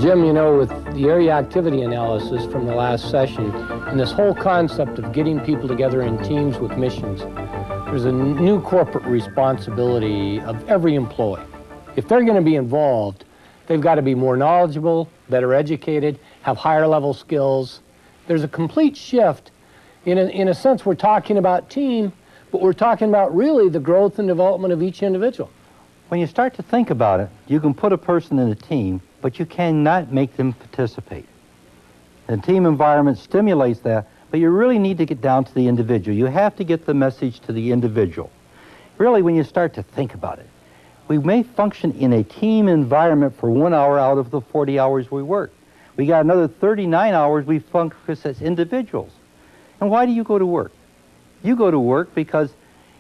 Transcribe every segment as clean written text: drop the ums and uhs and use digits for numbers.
Jim, you know, with the area activity analysis from the last session and this whole concept of getting people together in teams with missions, there's a new corporate responsibility of every employee. If they're going to be involved, they've got to be more knowledgeable, better educated, have higher level skills. There's a complete shift. In a sense, we're talking about team, but we're talking about really the growth and development of each individual. When you start to think about it, you can put a person in a team, but you cannot make them participate. The team environment stimulates that, but you really need to get down to the individual. You have to get the message to the individual. Really, when you start to think about it, we may function in a team environment for 1 hour out of the 40 hours we work. We got another 39 hours we function as individuals. And why do you go to work? You go to work because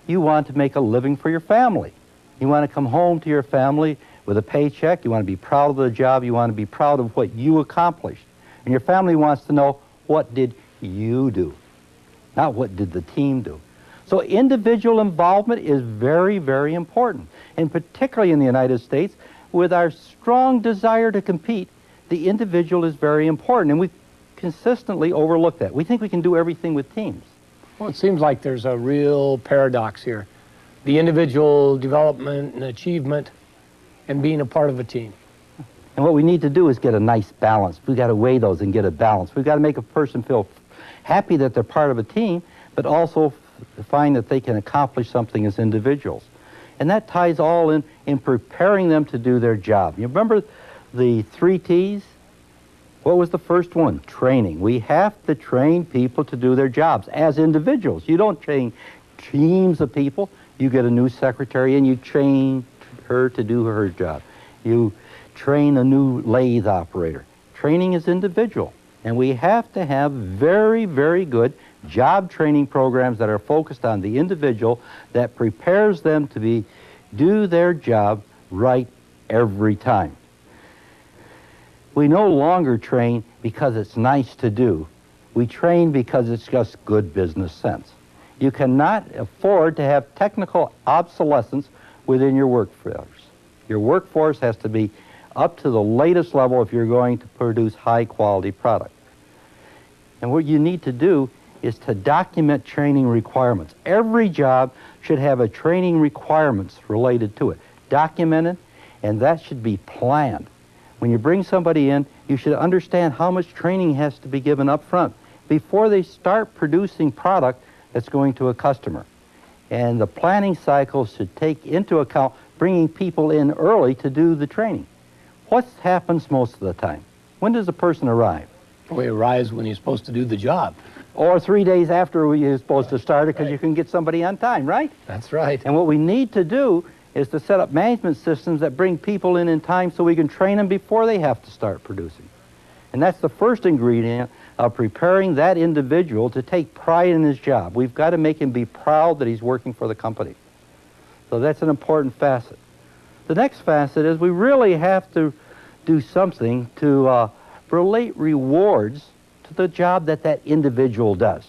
you want to make a living for your family. You want to come home to your family with a paycheck. You want to be proud of the job. You want to be proud of what you accomplished. And your family wants to know, what did you do? Not what did the team do. So individual involvement is very, very important. And particularly in the United States, with our strong desire to compete, the individual is very important. And we consistently overlook that. We think we can do everything with teams. Well, it seems like there's a real paradox here. The individual development and achievement and being a part of a team. And what we need to do is get a nice balance. We've got to weigh those and get a balance. We've got to make a person feel happy that they're part of a team, but also find that they can accomplish something as individuals. And that ties all in preparing them to do their job. You remember the 3 T's? What was the first one? Training. We have to train people to do their jobs as individuals. You don't train teams of people. You get a new secretary and you train her to do her job. You train a new lathe operator. Training is individual. And we have to have very, very good job training programs that are focused on the individual, that prepares them to do their job right every time. We no longer train because it's nice to do. We train because it's just good business sense. You cannot afford to have technical obsolescence within your workforce. Your workforce has to be up to the latest level if you're going to produce high-quality product. And what you need to do is to document training requirements. Every job should have a training requirements related to it, documented, and that should be planned. When you bring somebody in, you should understand how much training has to be given up front before they start producing product that's going to a customer. And the planning cycle should take into account bringing people in early to do the training. What happens most of the time? When does a person arrive? Well, he arrives when he's supposed to do the job. Or 3 days after you're supposed to start it, because you can get somebody on time, right? That's right. And what we need to do is to set up management systems that bring people in time so we can train them before they have to start producing. And that's the first ingredient of preparing that individual to take pride in his job. We've got to make him be proud that he's working for the company. So that's an important facet. The next facet is we really have to do something to relate rewards to the job that that individual does.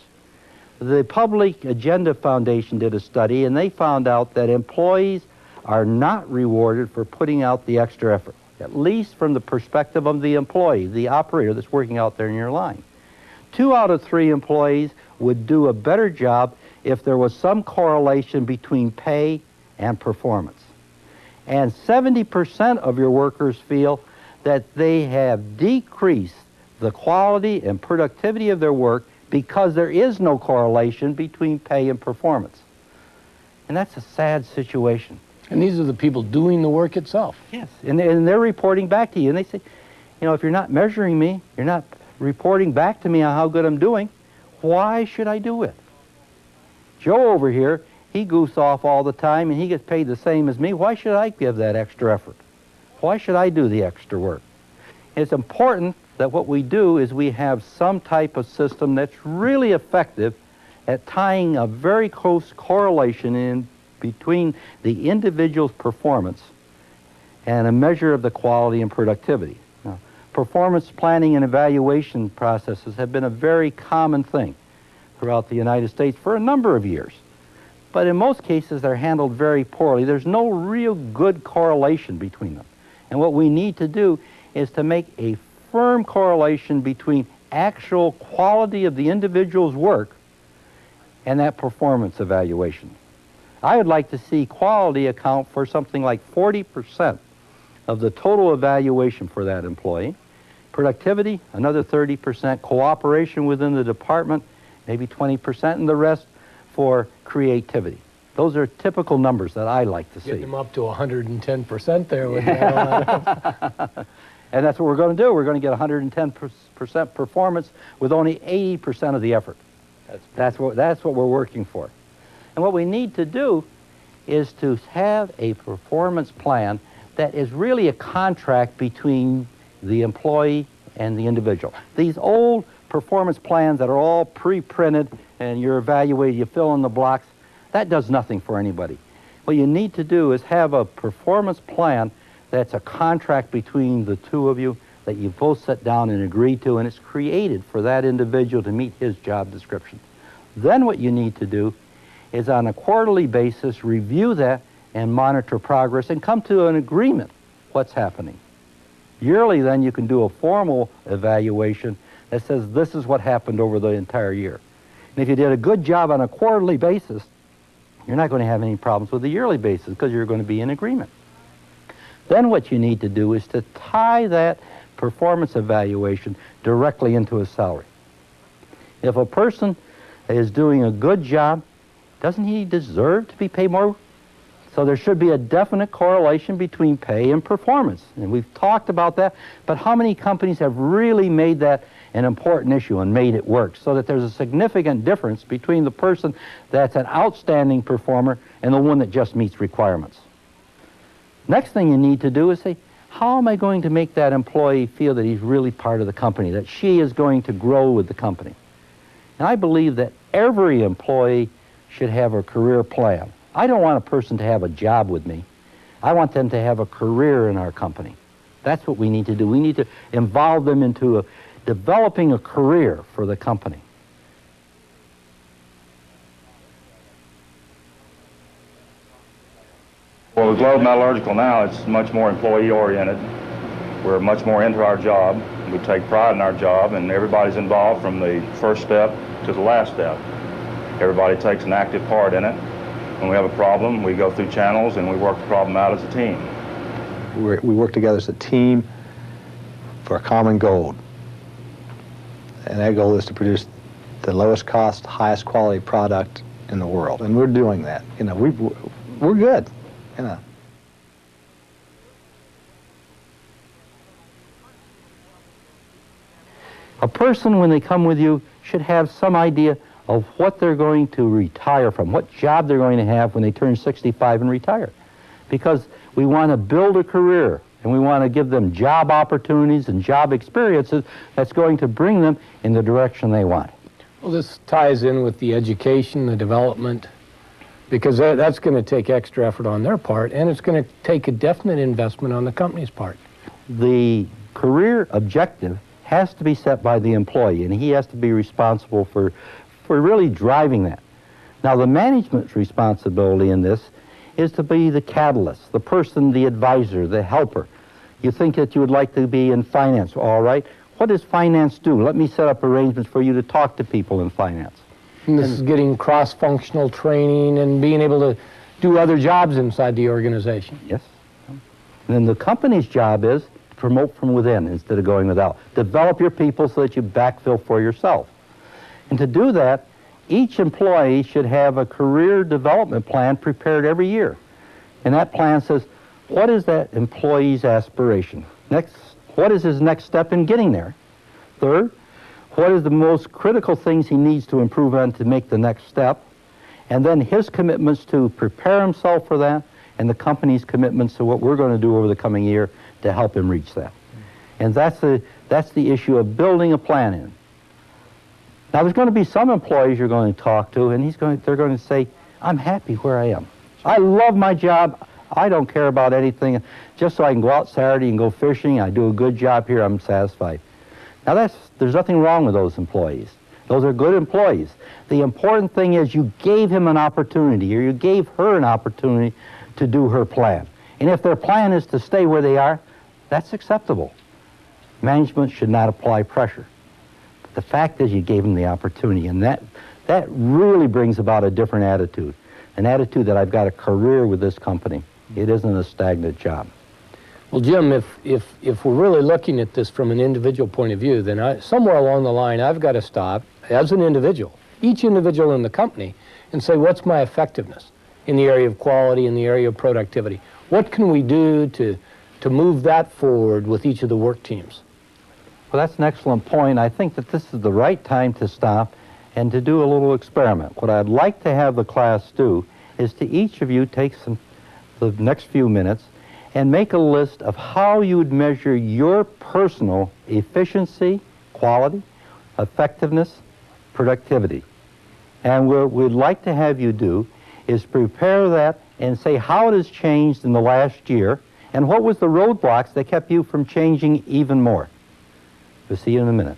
The Public Agenda Foundation did a study, and they found out that employees are not rewarded for putting out the extra effort, at least from the perspective of the employee, the operator that's working out there in your line. 2 out of 3 employees would do a better job if there was some correlation between pay and performance. And 70% of your workers feel that they have decreased the quality and productivity of their work because there is no correlation between pay and performance. And that's a sad situation. And these are the people doing the work itself. Yes, and they're reporting back to you. And they say, you know, if you're not measuring me, you're not reporting back to me on how good I'm doing, why should I do it? Joe over here He goofs off all the time and he gets paid the same as me. Why should I give that extra effort? Why should I do the extra work? It's important that what we do is we have some type of system that's really effective at tying a very close correlation in between the individual's performance and a measure of the quality and productivity. Now, performance planning and evaluation processes have been a very common thing throughout the United States for a number of years. But in most cases, they're handled very poorly. There's no real good correlation between them. And what we need to do is to make a firm correlation between actual quality of the individual's work and that performance evaluation. I would like to see quality account for something like 40% of the total evaluation for that employee. Productivity, another 30%. Cooperation within the department, maybe 20%, and the rest for creativity. Those are typical numbers that I like to see. Getting them up to 110% there. With that. And that's what we're going to do. We're going to get 110% performance with only 80% of the effort. That's what we're working for. And what we need to do is to have a performance plan that is really a contract between the employee and the individual. These old performance plans that are all pre-printed and you're evaluated, you fill in the blocks, that does nothing for anybody. What you need to do is have a performance plan that's a contract between the two of you that you both sit down and agree to, and it's created for that individual to meet his job description. Then what you need to do is on a quarterly basis review that and monitor progress and come to an agreement what's happening. Yearly then you can do a formal evaluation that says this is what happened over the entire year. And if you did a good job on a quarterly basis, you're not going to have any problems with the yearly basis because you're going to be in agreement. Then what you need to do is to tie that performance evaluation directly into a salary. If a person is doing a good job, doesn't he deserve to be paid more? So there should be a definite correlation between pay and performance. And we've talked about that, but how many companies have really made that an important issue and made it work so that there's a significant difference between the person that's an outstanding performer and the one that just meets requirements? Next thing you need to do is say, how am I going to make that employee feel that he's really part of the company, that she is going to grow with the company? And I believe that every employee should have a career plan. I don't want a person to have a job with me. I want them to have a career in our company. That's what we need to do. We need to involve them into developing a career for the company. Well, with Globe Metallurgical now, it's much more employee-oriented. We're much more into our job. We take pride in our job, and everybody's involved from the first step to the last step. Everybody takes an active part in it. When we have a problem, we go through channels and we work the problem out as a team. We work together as a team for a common goal. And that goal is to produce the lowest cost, highest quality product in the world. And we're doing that. You know, we're good. You know. A person, when they come with you, should have some idea of what they're going to retire from, what job they're going to have when they turn 65 and retire. Because we want to build a career, and we want to give them job opportunities and job experiences that's going to bring them in the direction they want. Well, this ties in with the education, the development, because that's going to take extra effort on their part, and it's going to take a definite investment on the company's part. The career objective has to be set by the employee, and he has to be responsible for really driving that. Now, the management's responsibility in this is to be the catalyst, the person, the advisor, the helper. You think that you would like to be in finance, all right. What does finance do? Let me set up arrangements for you to talk to people in finance. And this is getting cross-functional training and being able to do other jobs inside the organization. Yes. And then the company's job is to promote from within instead of going without. Develop your people so that you backfill for yourself. And to do that, each employee should have a career development plan prepared every year. And that plan says, what is that employee's aspiration? Next, what is his next step in getting there? Third, what is the most critical things he needs to improve on to make the next step? and then his commitments to prepare himself for that, and the company's commitments to what we're going to do over the coming year to help him reach that. And that's the issue of building a plan in. Now, there's going to be some employees you're going to talk to, and they're going to say, I'm happy where I am. I love my job. I don't care about anything. Just so I can go out Saturday and go fishing, I do a good job here, I'm satisfied. Now, there's nothing wrong with those employees. Those are good employees. The important thing is you gave him an opportunity, or you gave her an opportunity to do her plan. And if their plan is to stay where they are, that's acceptable. Management should not apply pressure. But the fact is you gave them the opportunity, and that really brings about a different attitude, an attitude that I've got a career with this company. It isn't a stagnant job. Well, Jim, if we're really looking at this from an individual point of view, then somewhere along the line, I've got to stop as an individual, each individual in the company, and say, what's my effectiveness in the area of quality, in the area of productivity? What can we do to move that forward with each of the work teams? Well, that's an excellent point. I think that this is the right time to stop and to do a little experiment. What I'd like to have the class do is to each of you take the next few minutes and make a list of how you would measure your personal efficiency, quality, effectiveness, productivity. And what we'd like to have you do is prepare that and say how it has changed in the last year and what was the roadblocks that kept you from changing even more. We'll see you in a minute.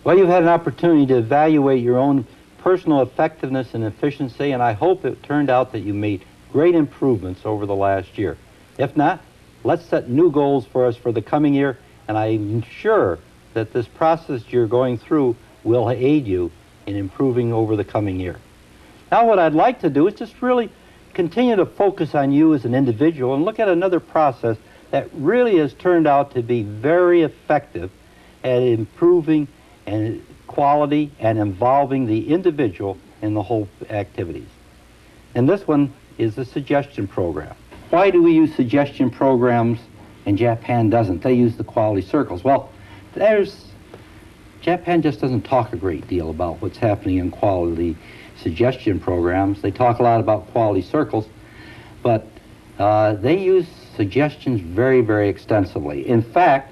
Well, you've had an opportunity to evaluate your own personal effectiveness and efficiency, and I hope it turned out that you made great improvements over the last year. If not, let's set new goals for us for the coming year, and I'm sure that this process you're going through will aid you in improving over the coming year. Now, what I'd like to do is just really continue to focus on you as an individual and look at another process that really has turned out to be very effective at improving and quality and involving the individual in the whole activities. And this one is the suggestion program. Why do we use suggestion programs and Japan doesn't? They use the quality circles. Well, Japan just doesn't talk a great deal about what's happening in quality suggestion programs. They talk a lot about quality circles, but they use suggestions very, very extensively. In fact,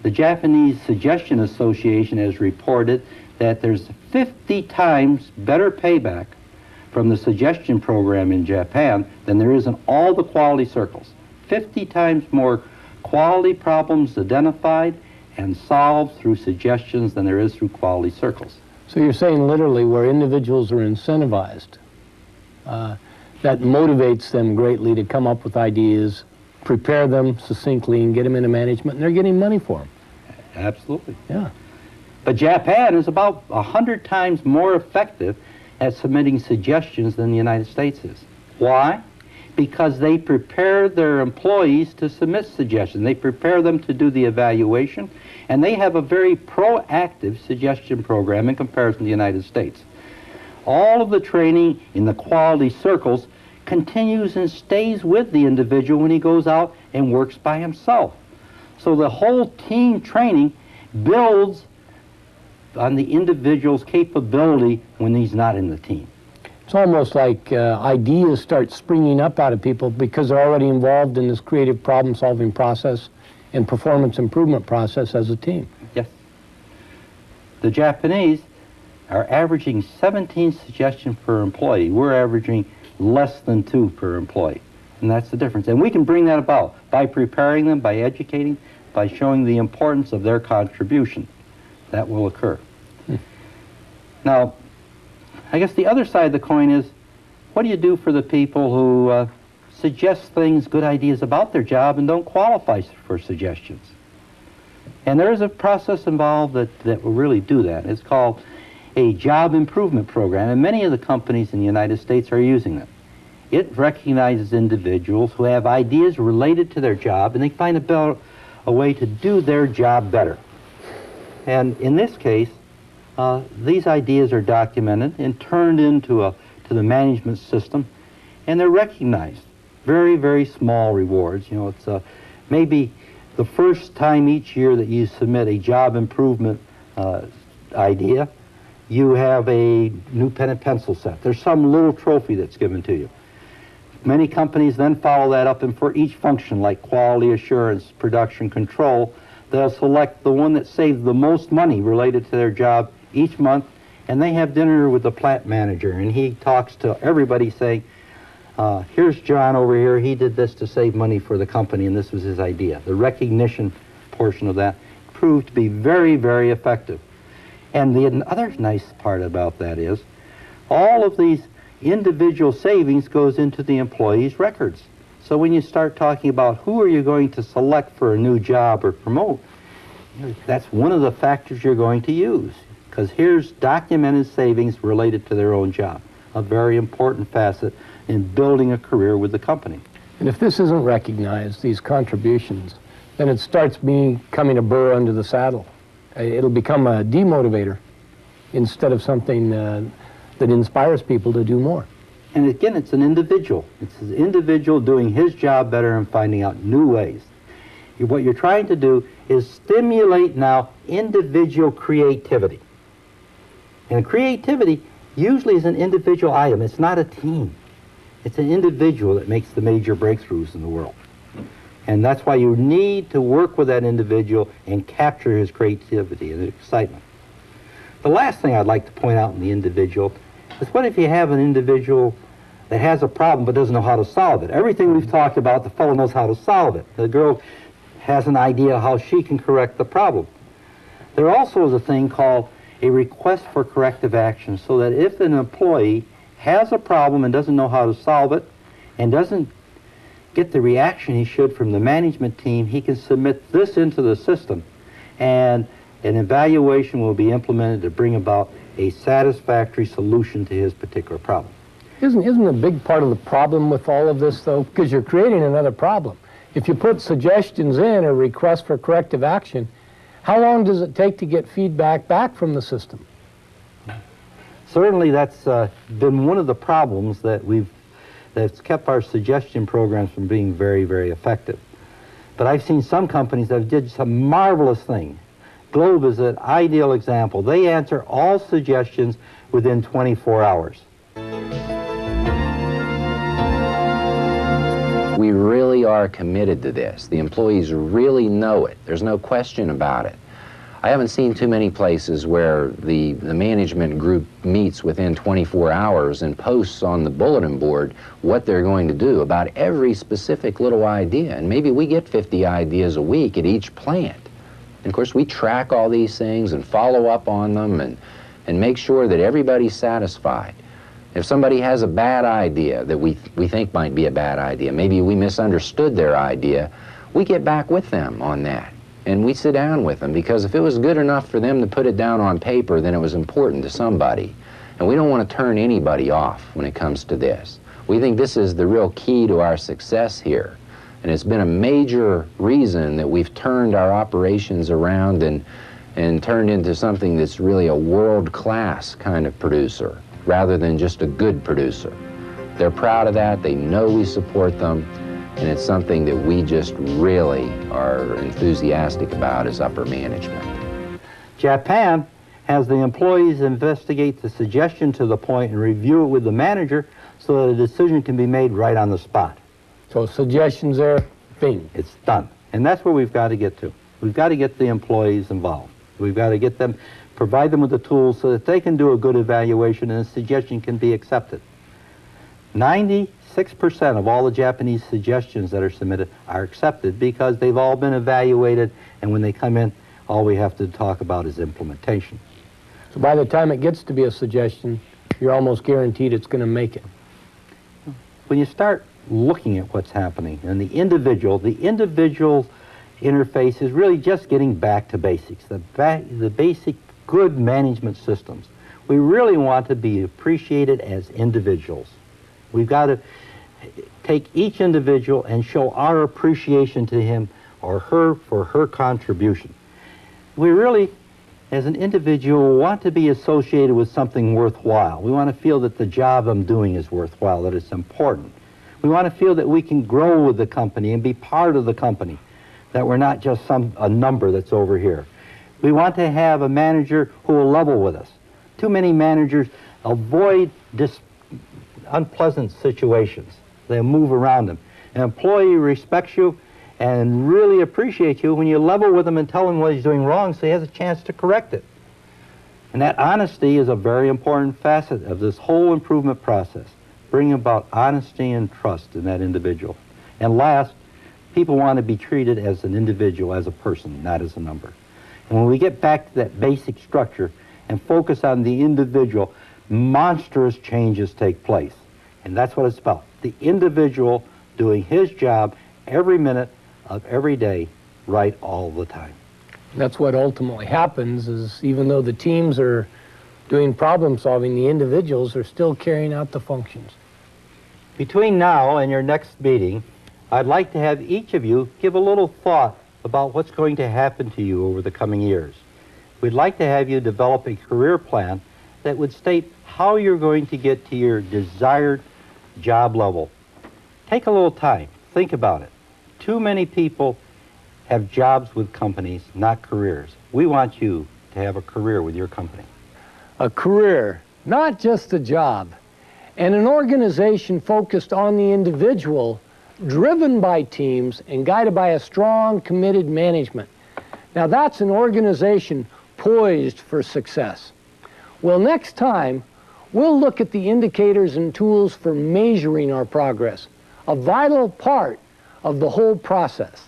the Japanese Suggestion Association has reported that there's 50 times better payback from the suggestion program in Japan than there is in all the quality circles. 50 times more quality problems identified and solved through suggestions than there is through quality circles. So you're saying literally where individuals are incentivized, that motivates them greatly to come up with ideas, prepare them succinctly, and get them into management, and they're getting money for them. Absolutely. Yeah. But Japan is about 100 times more effective at submitting suggestions than the United States is. Why? because they prepare their employees to submit suggestions. They prepare them to do the evaluation, and they have a very proactive suggestion program in comparison to the United States. All of the training in the quality circles continues and stays with the individual when he goes out and works by himself. So the whole team training builds on the individual's capability when he's not in the team. It's almost like ideas start springing up out of people because they're already involved in this creative problem-solving process and performance improvement process as a team. Yes. The Japanese are averaging 17 suggestions per employee. We're averaging less than 2 per employee. And that's the difference. And we can bring that about by preparing them, by educating, by showing the importance of their contribution. That will occur. Now, I guess the other side of the coin is, what do you do for the people who suggest things, good ideas about their job and don't qualify for suggestions? And there is a process involved that will really do that. It's called a job improvement program, and many of the companies in the United States are using it. It recognizes individuals who have ideas related to their job, and they find a way to do their job better. And in this case, these ideas are documented and turned into to the management system, and they're recognized. Very, very small rewards. You know, it's maybe the first time each year that you submit a job improvement idea, you have a new pen and pencil set. There's some little trophy that's given to you. Many companies then follow that up, and for each function, like quality assurance, production control, they'll select the one that saves the most money related to their job each month, and they have dinner with the plant manager, and he talks to everybody saying, here's John over here, he did this to save money for the company, and this was his idea. The recognition portion of that proved to be very, very effective. And the other nice part about that is all of these individual savings goes into the employee's records. So when you start talking about who are you going to select for a new job or promote, that's one of the factors you're going to use, because here's documented savings related to their own job, a very important facet in building a career with the company. And if this isn't recognized, these contributions, then it starts becoming a burr under the saddle. It'll become a demotivator instead of something that inspires people to do more. And again, it's an individual. It's an individual doing his job better and finding out new ways. What you're trying to do is stimulate now individual creativity. And creativity usually is an individual item. It's not a team. It's an individual that makes the major breakthroughs in the world. And that's why you need to work with that individual and capture his creativity and excitement. The last thing I'd like to point out in the individual is, what if you have an individual that has a problem but doesn't know how to solve it? Everything we've talked about, the fellow knows how to solve it. The girl has an idea how she can correct the problem. There also is a thing called a request for corrective action, so that if an employee has a problem and doesn't know how to solve it and doesn't get the reaction he should from the management team, he can submit this into the system, and an evaluation will be implemented to bring about a satisfactory solution to his particular problem. Isn't a big part of the problem with all of this, though, because you're creating another problem. If you put suggestions in or requests for corrective action, how long does it take to get feedback back from the system? Certainly that's been one of the problems that's kept our suggestion programs from being very, very effective. But I've seen some companies that did some marvelous thing. Globe is an ideal example. They answer all suggestions within 24 hours. We really are committed to this. The employees really know it. There's no question about it. I haven't seen too many places where the management group meets within 24 hours and posts on the bulletin board what they're going to do about every specific little idea. And maybe we get 50 ideas a week at each plant. And of course, we track all these things and follow up on them and make sure that everybody's satisfied. If somebody has a bad idea that we think might be a bad idea, maybe we misunderstood their idea, we get back with them on that. And we sit down with them, because if it was good enough for them to put it down on paper, then it was important to somebody. And we don't want to turn anybody off when it comes to this. We think this is the real key to our success here. And it's been a major reason that we've turned our operations around and turned into something that's really a world-class kind of producer, rather than just a good producer. They're proud of that, they know we support them, and it's something that we just really are enthusiastic about as upper management. Japan has the employees investigate the suggestion to the point and review it with the manager so that a decision can be made right on the spot. So suggestions there, bing. It's done. And that's where we've got to get to. We've got to get the employees involved. We've got to get them, provide them with the tools so that they can do a good evaluation and a suggestion can be accepted. 96% of all the Japanese suggestions that are submitted are accepted because they've all been evaluated, and when they come in, all we have to talk about is implementation. So by the time it gets to be a suggestion, you're almost guaranteed it's going to make it. When you start looking at what's happening and the individual interface is really just getting back to basics, the basic good management systems. We really want to be appreciated as individuals. We've got to take each individual and show our appreciation to him or her for her contribution. We really, as an individual, want to be associated with something worthwhile. We want to feel that the job I'm doing is worthwhile, that it's important. We want to feel that we can grow with the company and be part of the company, that we're not just a number that's over here. We want to have a manager who will level with us. Too many managers avoid unpleasant situations. They move around them. An employee respects you and really appreciates you when you level with him and tell him what he's doing wrong so he has a chance to correct it. And that honesty is a very important facet of this whole improvement process. Bring about honesty and trust in that individual. And last, people want to be treated as an individual, as a person, not as a number. And when we get back to that basic structure and focus on the individual, monstrous changes take place. And that's what it's about. The individual doing his job every minute of every day, right all the time. That's what ultimately happens, is even though the teams are doing problem solving, the individuals are still carrying out the functions. Between now and your next meeting, I'd like to have each of you give a little thought about what's going to happen to you over the coming years. We'd like to have you develop a career plan that would state how you're going to get to your desired job level. Take a little time, think about it. Too many people have jobs with companies, not careers. We want you to have a career with your company. A career, not just a job, and an organization focused on the individual, driven by teams and guided by a strong, committed management. Now that's an organization poised for success. Well, next time, we'll look at the indicators and tools for measuring our progress, a vital part of the whole process.